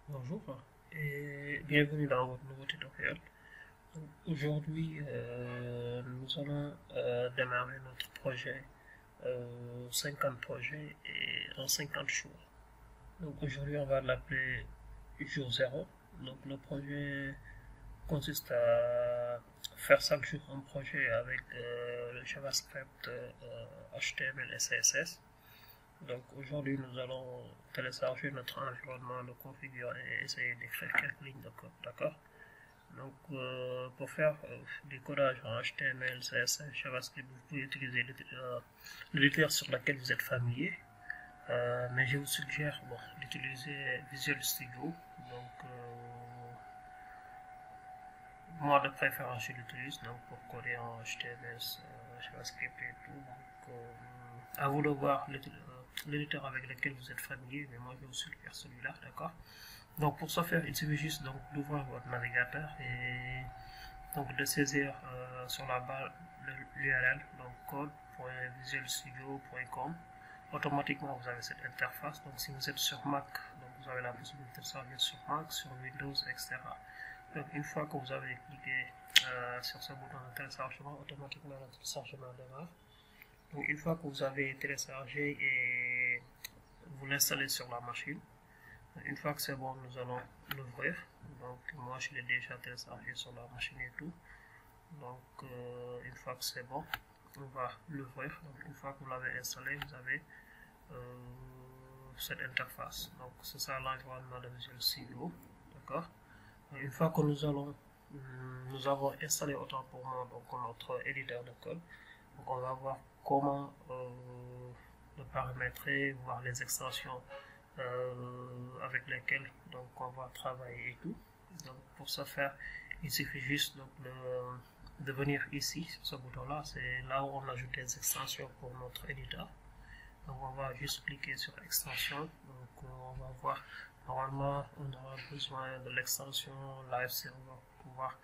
Bonjour et bienvenue dans votre nouveau tutoriel. Aujourd'hui, nous allons démarrer notre projet 50 projets et en 50 jours. Donc aujourd'hui, on va l'appeler jour zéro. Donc le projet consiste à faire chaque jour un projet avec le JavaScript, HTML et CSS. Donc aujourd'hui, nous allons télécharger notre environnement, le configurer et essayer d'écrire quelques lignes de code, d'accord? Donc pour faire du codage en HTML, CSS, JavaScript, vous pouvez utiliser l'éditeur sur lequel vous êtes familier. Mais je vous suggère d'utiliser Visual Studio. Donc moi de préférence je l'utilise donc pour coder en HTML, JavaScript et tout. Donc à vous de voir l'éditeur avec lequel vous êtes familier, mais moi je vous suggère celui-là, d'accord? Donc pour ce faire, il suffit juste donc d'ouvrir votre navigateur et donc de saisir sur la barre l'URL donc code.visualstudio.com. Automatiquement vous avez cette interface. Donc si vous êtes sur Mac, donc vous avez la possibilité de servir sur Mac, sur Windows, etc. Donc une fois que vous avez cliqué sur ce bouton de téléchargement, automatiquement le téléchargement démarre. Donc une fois que vous avez téléchargé et vous l'installez sur la machine, une fois que c'est bon, nous allons l'ouvrir. Donc moi je l'ai déjà téléchargé sur la machine et tout. Donc une fois que c'est bon, on va l'ouvrir. Donc une fois que vous l'avez installé, vous avez cette interface. Donc c'est ça l'environnement de Visual Studio, d'accord? Une fois que nous avons installé autant pour moi donc notre éditeur de code, donc on va voir comment le paramétrer, voir les extensions avec lesquelles donc on va travailler et tout. Donc pour ce faire, il suffit juste donc de venir ici sur ce bouton là, c'est là où on ajoute des extensions pour notre éditeur. Donc on va juste cliquer sur extension. Donc on va voir, normalement on aura besoin de l'extension live server pour pouvoir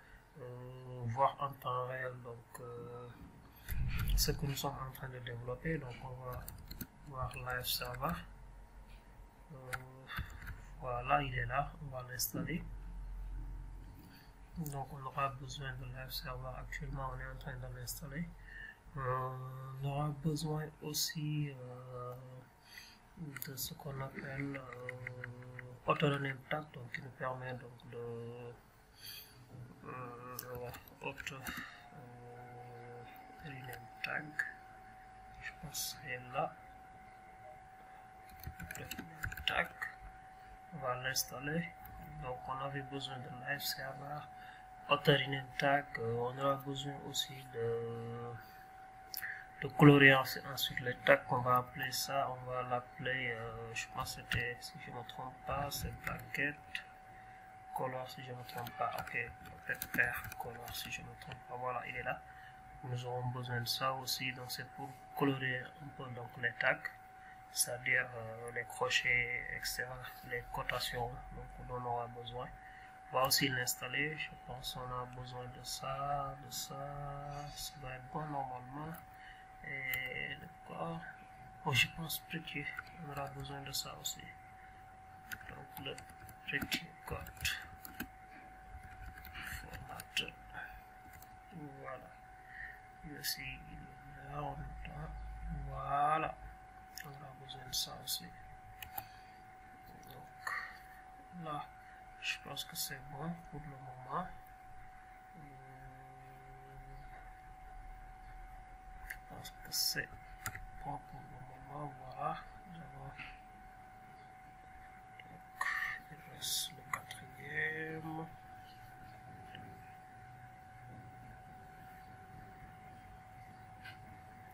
voir en temps réel donc ce que nous sommes en train de développer. Donc on va voir live server. Voilà, il est là, on va l'installer. Donc on aura besoin de live server. Actuellement on est en train de l'installer. On aura besoin aussi de ce qu'on appelle auto-rename tag, donc qui nous permet donc de auto-rename tag. Je pense que c'est là. Tag. On va l'installer. Donc on avait besoin de live server, auto-rename tag. On aura besoin aussi de colorer ensuite les tags qu'on va appeler ça. On va l'appeler, je pense que c'était, si je ne me trompe pas, c'est bracket color si je ne me trompe pas. Ok, peut-être pair color si je ne me trompe pas. Voilà, il est là. Nous aurons besoin de ça aussi. Donc c'est pour colorer un peu donc les tags, c'est-à-dire les crochets, etc., les cotations donc dont on aura besoin. On va aussi l'installer. Je pense qu'on a besoin de ça, ça doit être bon normalement. Et d'accord. Oh, je pense pretty, on aura besoin de ça aussi. Donc le pretty code format. Voilà. Ici, là, on a. Voilà. On aura besoin de ça aussi. Donc là, je pense que c'est bon pour le moment. Je pense que c'est bon pour le moment. Voilà. Donc, il reste le quatrième.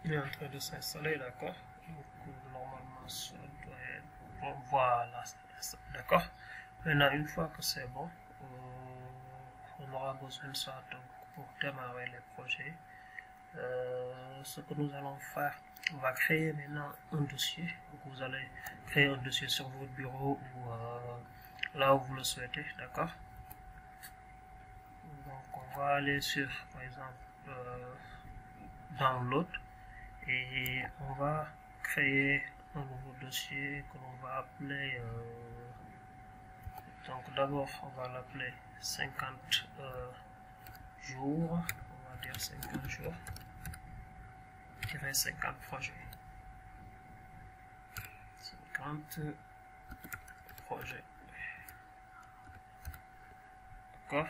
Il est en train de s'installer, d'accord? Donc normalement ça doit être bon. Voilà, d'accord? Maintenant, une fois que c'est bon, on aura besoin de ça donc, pour démarrer les projets. Ce que nous allons faire, on va créer maintenant un dossier. Donc vous allez créer un dossier sur votre bureau ou là où vous le souhaitez, d'accord? Donc on va aller sur, par exemple, download et on va créer un nouveau dossier que l'on va appeler Donc d'abord on va l'appeler 50 jours, on va dire 50 jours, 50 projets. 50 projets. D'accord.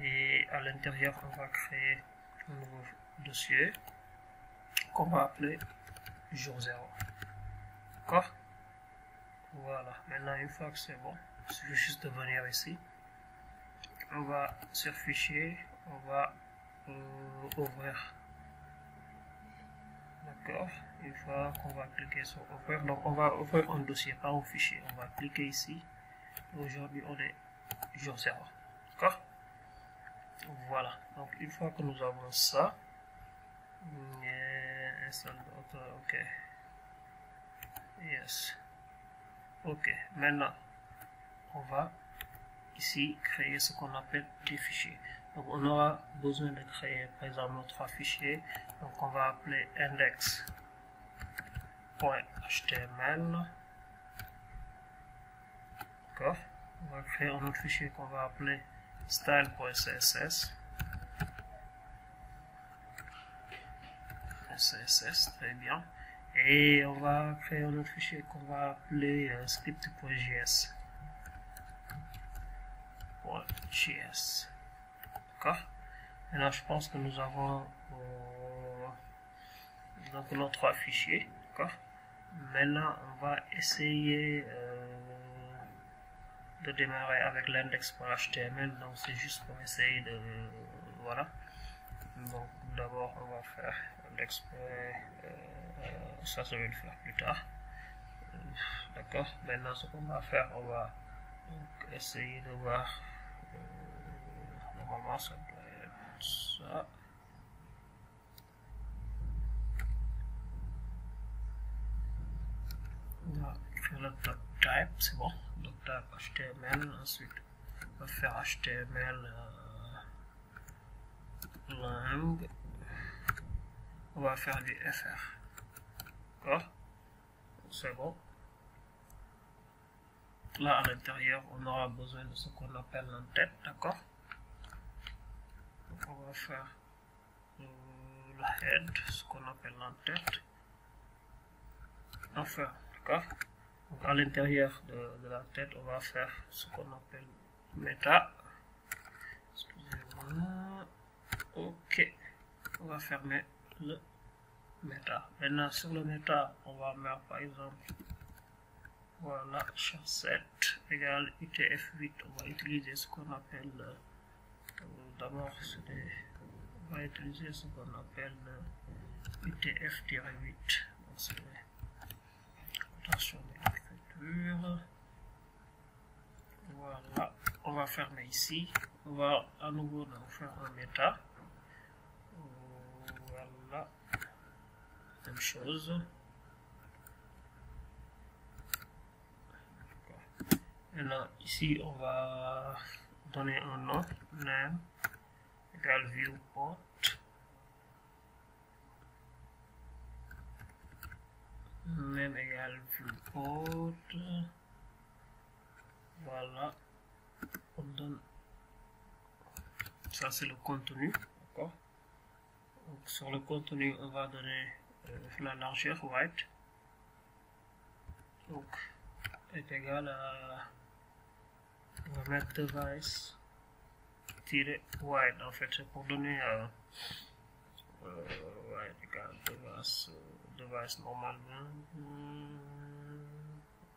Et à l'intérieur, on va créer un nouveau dossier qu'on va appeler jour 0. D'accord. Voilà. Maintenant, une fois que c'est bon, il suffit juste de venir ici. On va sur fichier, on va ouvrir. D'accord. Une fois qu'on va cliquer sur ouvrir, donc on va ouvrir un dossier, pas un fichier. On va cliquer ici. Aujourd'hui, on est jour 0. D'accord. Voilà. Donc une fois que nous avons ça, ok. Yes. Ok. Maintenant, on va ici créer ce qu'on appelle des fichiers. Donc on aura besoin de créer par exemple nos 3 fichiers. Donc on va appeler index.html. D'accord. On va créer un autre fichier qu'on va appeler style.css. CSS, très bien. Et on va créer un autre fichier qu'on va appeler script.js. D'accord. Et là, je pense que nous avons donc nos 3 fichiers. D'accord. Maintenant, on va essayer de démarrer avec l'index.html. Donc, c'est juste pour essayer de voilà. Donc, d'abord, on va faire index. Ça, je vais le faire plus tard. D'accord. Maintenant, ce qu'on va faire, on va donc essayer de voir. Normalement, ça doit être ça. On va créer le doc type, c'est bon. Doc type HTML. Ensuite, on va faire HTML lang. On va faire du FR. D'accord. C'est bon. Là, à l'intérieur, on aura besoin de ce qu'on appelle l'entête. D'accord. On va faire le head, ce qu'on appelle l'entête. Enfin, d'accord. Donc à l'intérieur de la tête, on va faire ce qu'on appelle méta. Excusez-moi. Ok. On va fermer le méta. Maintenant, sur le méta, on va mettre par exemple, voilà, char7 égale UTF-8. On va utiliser ce qu'on appelle, d'abord, on va utiliser ce qu'on appelle UTF-8. Attention de l'écriture. Voilà, on va fermer ici. On va à nouveau donc faire un méta. Voilà, même chose. Maintenant ici on va donner un nom, name égale viewport. Name égale viewport. Voilà, on donne ça, c'est le contenu. D'accord. Donc sur le contenu, on va donner la largeur white, donc est égal à, on va mettre device-wide. En fait, c'est pour donner white égale device normalement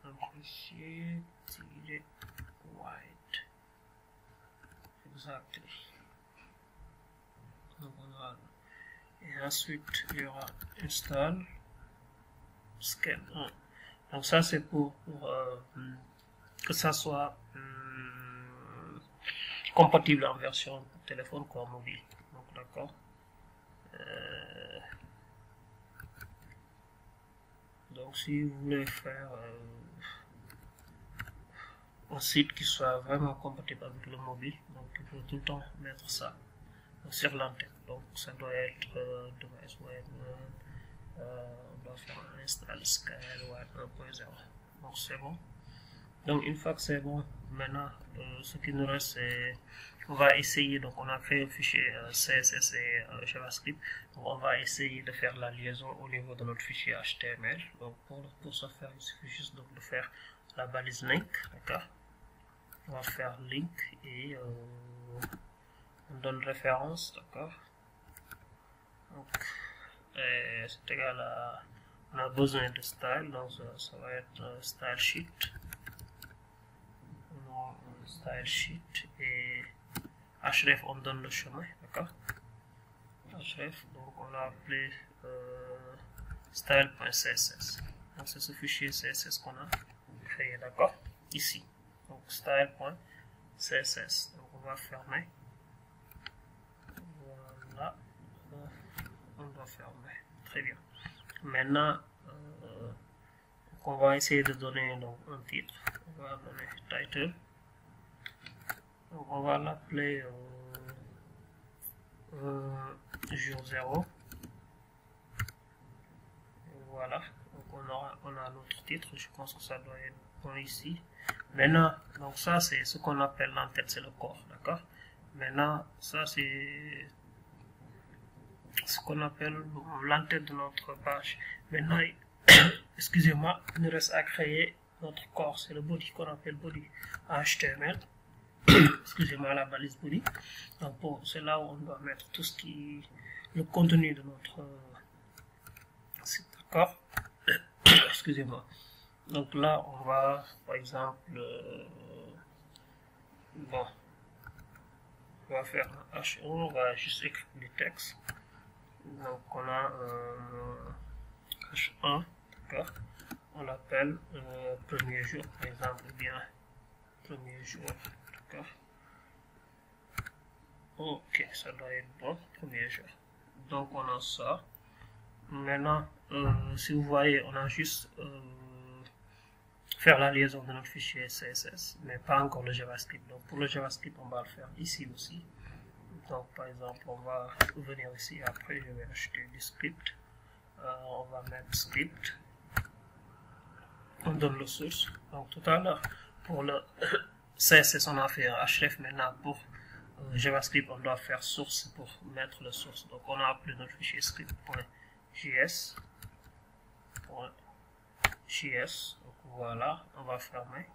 amplifié -wide. Exactly. Donc on va, et ensuite il y aura install scan 1. Donc ça c'est pour que ça soit compatible en version téléphone comme mobile. Donc d'accord. Donc si vous voulez faire un site qui soit vraiment compatible avec le mobile, donc il faut tout le temps mettre ça sur l'antenne. Donc ça doit être device web, on doit faire un install scale web 1.0. Donc c'est bon. Donc une fois que c'est bon, maintenant ce qui nous reste, c'est on va essayer, donc on a créé un fichier CSS et JavaScript, donc on va essayer de faire la liaison au niveau de notre fichier HTML. Donc pour ce faire, il suffit juste donc de faire la balise link, d'accord. On va faire link et on donne référence, d'accord. Donc c'est égal à, on a besoin de style, donc ça va être style sheet. Style sheet et href, on donne le chemin, d'accord. Href, donc on a appelé style.css. Donc c'est ce fichier CSS qu'on a créé, d'accord, ici. Donc style.css. Donc on va fermer. Voilà, on va fermer. Très bien. Maintenant, on va essayer de donner donc un titre. On va donner title. Donc on va l'appeler jour 0. Voilà, donc on a notre titre. Je pense que ça doit être bon ici. Maintenant, donc ça c'est ce qu'on appelle l'entête, c'est le corps, d'accord. Maintenant, ça c'est ce qu'on appelle l'entête de notre page. Maintenant, excusez-moi, il nous reste à créer notre corps, c'est le body qu'on appelle body HTML. Excusez-moi, la balise body. Donc c'est là où on doit mettre tout ce qui le contenu de notre site, d'accord. Excusez-moi. Donc là on va par exemple bon, on va faire un H1, on va juste écrire du texte. Donc on a H1, d'accord. On l'appelle premier jour par exemple, ou bien premier jour, d'accord. Ok, ça doit être bon, premier jour. Donc on a ça. Maintenant, si vous voyez, on a juste faire la liaison de notre fichier CSS, mais pas encore le JavaScript. Donc pour le JavaScript, on va le faire ici aussi. Donc par exemple, on va venir ici, après je vais acheter du script. On va mettre script. On donne le source. Donc tout à l'heure, pour le CSS, on a fait un href. Maintenant, pour JavaScript, on doit faire source pour mettre le source. Donc on a appelé notre fichier script.js. Donc voilà, on va fermer.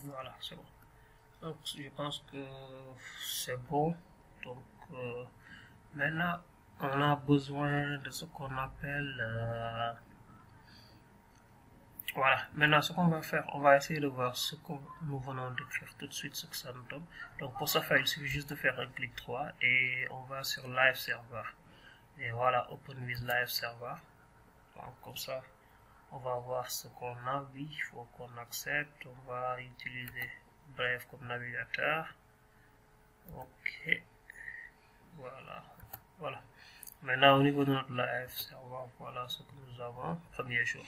Voilà, c'est bon. Donc je pense que c'est bon. Donc maintenant on a besoin de ce qu'on appelle voilà. Maintenant ce qu'on va faire, on va essayer de voir ce que nous venons d'écrire tout de suite, ce que ça nous donne. Donc pour ça faire, il suffit juste de faire un clic droit et on va sur live server. Et voilà, open with live server. Donc comme ça on va voir ce qu'on a. Oui, il faut qu'on accepte. On va utiliser Brave comme navigateur. Ok, voilà. Maintenant au niveau de notre live server, voilà ce que nous avons. Premier jour.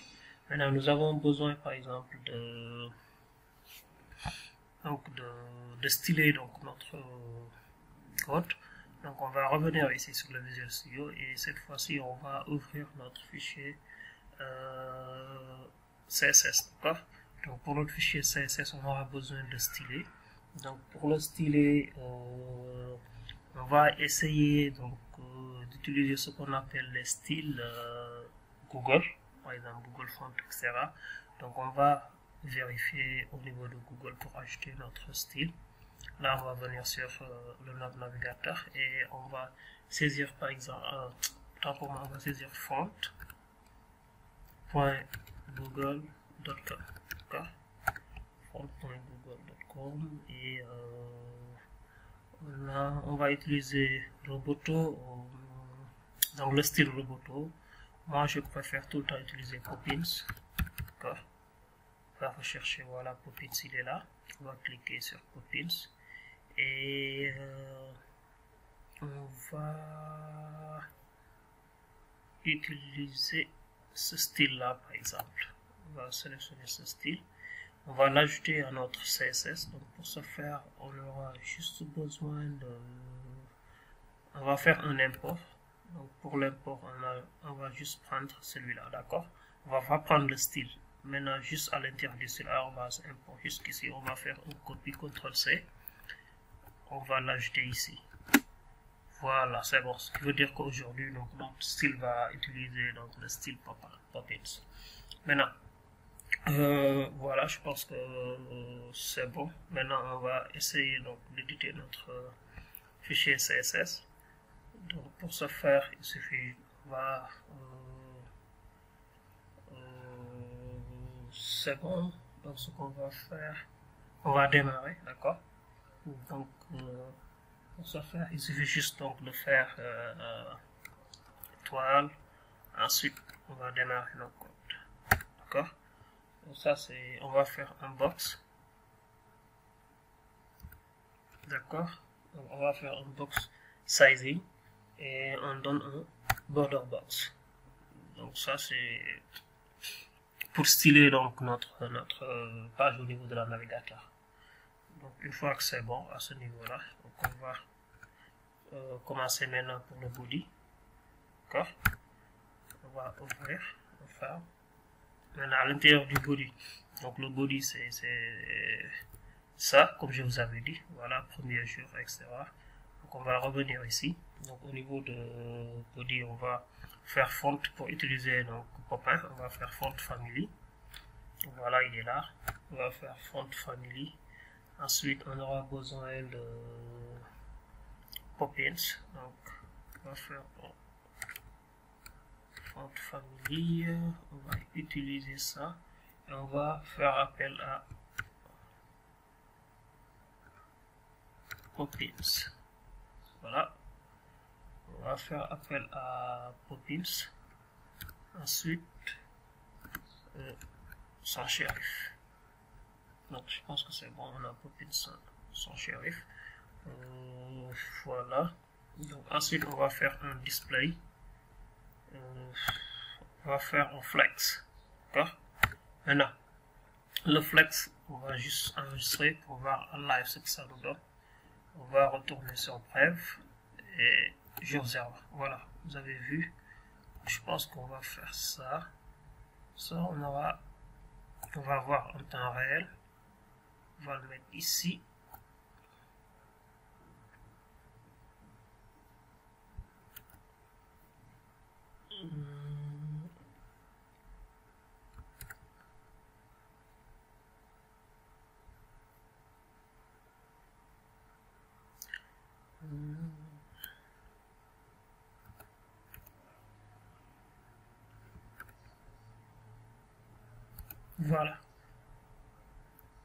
Maintenant nous avons besoin par exemple de styler donc notre code. Donc on va revenir ici sur le Visual Studio et cette fois-ci on va ouvrir notre fichier CSS, d'accord. Donc pour notre fichier CSS, on aura besoin de styler. Donc pour le styler, on va essayer donc d'utiliser ce qu'on appelle les styles Google, par exemple Google Font, etc. Donc on va vérifier au niveau de Google pour ajouter notre style. Là on va venir sur le navigateur et on va saisir par exemple, on va saisir font.google.com, d'accord, font.google.com et là on va utiliser Roboto, donc le style Roboto. Moi je préfère tout le temps utiliser Poppins, d'accord. On va rechercher, voilà, Poppins, il est là. On va cliquer sur Poppins et on va utiliser ce style là par exemple. On va sélectionner ce style, on va l'ajouter à notre CSS. Donc pour ce faire, on aura juste besoin de on va faire un import. Donc pour l'import, on va juste prendre celui-là, d'accord? On va pas prendre le style. Maintenant, juste à l'intérieur du style, on va import jusqu'ici, on va faire une copie, CTRL-C. On va l'ajouter ici. Voilà, c'est bon. Ce qui veut dire qu'aujourd'hui, notre style va utiliser donc, le style Poppins. Maintenant, voilà, je pense que c'est bon. Maintenant, on va essayer donc d'éditer notre fichier CSS. Donc, pour ce faire, il suffit, c'est bon. Donc, ce qu'on va faire, on va démarrer, d'accord? Donc, pour ce faire, il suffit juste donc de faire étoile. Ensuite, on va démarrer notre code, d'accord? Donc ça, c'est, on va faire un box, d'accord? Donc, on va faire un box sizing et on donne un border box. Donc ça, c'est pour styler donc notre page au niveau de la navigateur. Donc une fois que c'est bon à ce niveau-là, on va commencer maintenant pour le body. D'accord? On va ouvrir, enfin, maintenant à l'intérieur du body. Donc le body c'est ça, comme je vous avais dit. Voilà, premier jour, etc. Donc on va revenir ici. Donc au niveau de body, on va faire font pour utiliser donc Poppin. On va faire font family. Voilà, il est là. On va faire font family. Ensuite, on aura besoin de Poppins. Donc, on va faire font family. On va utiliser ça. Et on va faire appel à Poppins. Voilà. On va faire appel à Poppins. Ensuite, sans shérif. Donc, je pense que c'est bon. On a Poppins sans shérif. Voilà. Donc, ensuite, on va faire un display. On va faire un flex. D'accord? Maintenant, le flex, on va juste enregistrer pour voir en live ce que ça nous donne. On va retourner sur bref et j'observe. Voilà, vous avez vu. Je pense qu'on va faire ça. Ça, on va voir en temps réel. On va le mettre ici. Voilà.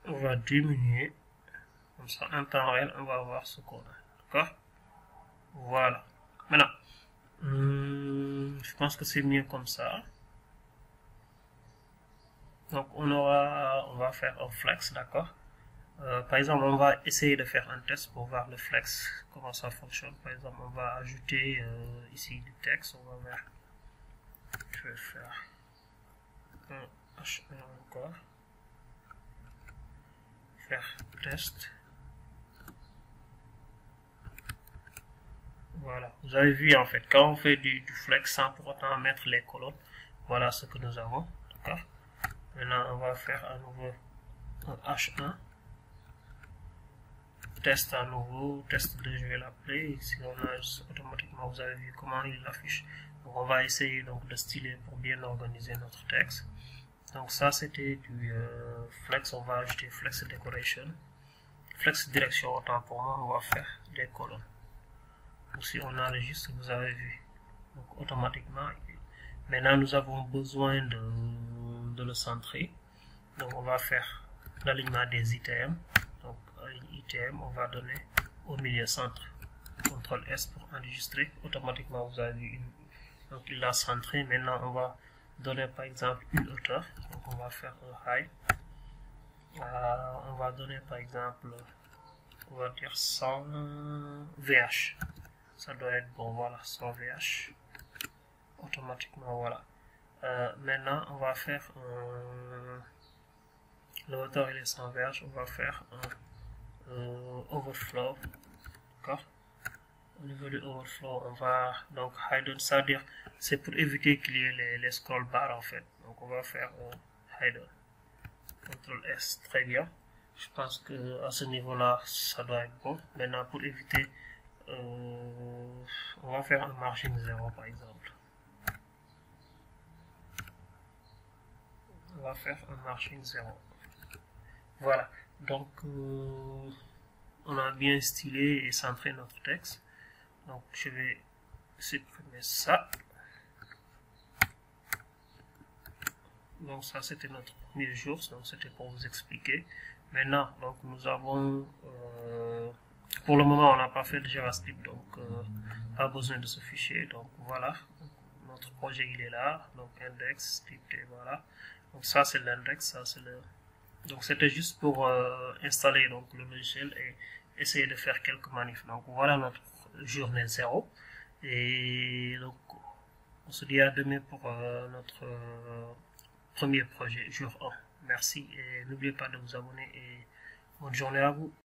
On va diminuer. Comme ça, en temps réel, on va voir ce qu'on a. D'accord? Voilà. Maintenant, je pense que c'est mieux comme ça. Donc, on va faire un flex, d'accord? Par exemple, on va essayer de faire un test pour voir le flex, comment ça fonctionne. Par exemple, on va ajouter ici du texte. On va voir. Je vais faire un H1 encore. Faire test. Voilà, vous avez vu en fait, quand on fait du flex sans pour autant mettre les colonnes, voilà ce que nous avons. D'accord? Maintenant, on va faire à nouveau un H1. Test à nouveau, test 2, je vais l'appeler. Ici, on a automatiquement, vous avez vu comment il l'affiche. Donc, on va essayer donc de styler pour bien organiser notre texte. Donc, ça, c'était du flex. On va ajouter flex decoration. Flex direction, autant pour moi, on va faire des colonnes. Si on enregistre, vous avez vu. Donc, automatiquement, maintenant, nous avons besoin de le centrer. Donc, on va faire l'alignement des items. Donc, ITM, on va donner au milieu centre. CTRL S pour enregistrer. Automatiquement, vous avez vu donc il l'a centré. Maintenant, on va donner par exemple une hauteur. Donc, on va faire un high. On va donner par exemple, on va dire 100 VH. Ça doit être bon, voilà, 100 VH. Automatiquement, voilà. Maintenant, on va faire le hauteur il est 100 VH. On va faire un overflow, d'accord? au niveau du overflow, on va donc hidden, c'est-à-dire c'est pour éviter qu'il y ait les scroll bars en fait. Donc on va faire hidden. CTRL S, très bien. Je pense que à ce niveau-là, ça doit être bon. Maintenant, pour éviter, on va faire un margin 0 par exemple. On va faire un margin 0. Voilà. Donc, on a bien stylé et centré notre texte. Donc, je vais supprimer ça. Donc, ça, c'était notre premier jour. Donc, c'était pour vous expliquer. Maintenant, donc, nous avons... pour le moment, on n'a pas fait de JavaScript. Donc, pas besoin de ce fichier. Donc, voilà. Notre projet, il est là. Donc, index, script, et voilà. Donc, ça, c'est l'index. Ça, c'est le... Donc, c'était juste pour installer donc, le logiciel et essayer de faire quelques manifs. Donc, voilà notre journée 0. Et donc, on se dit à demain pour notre premier projet, jour 1. Merci et n'oubliez pas de vous abonner et bonne journée à vous.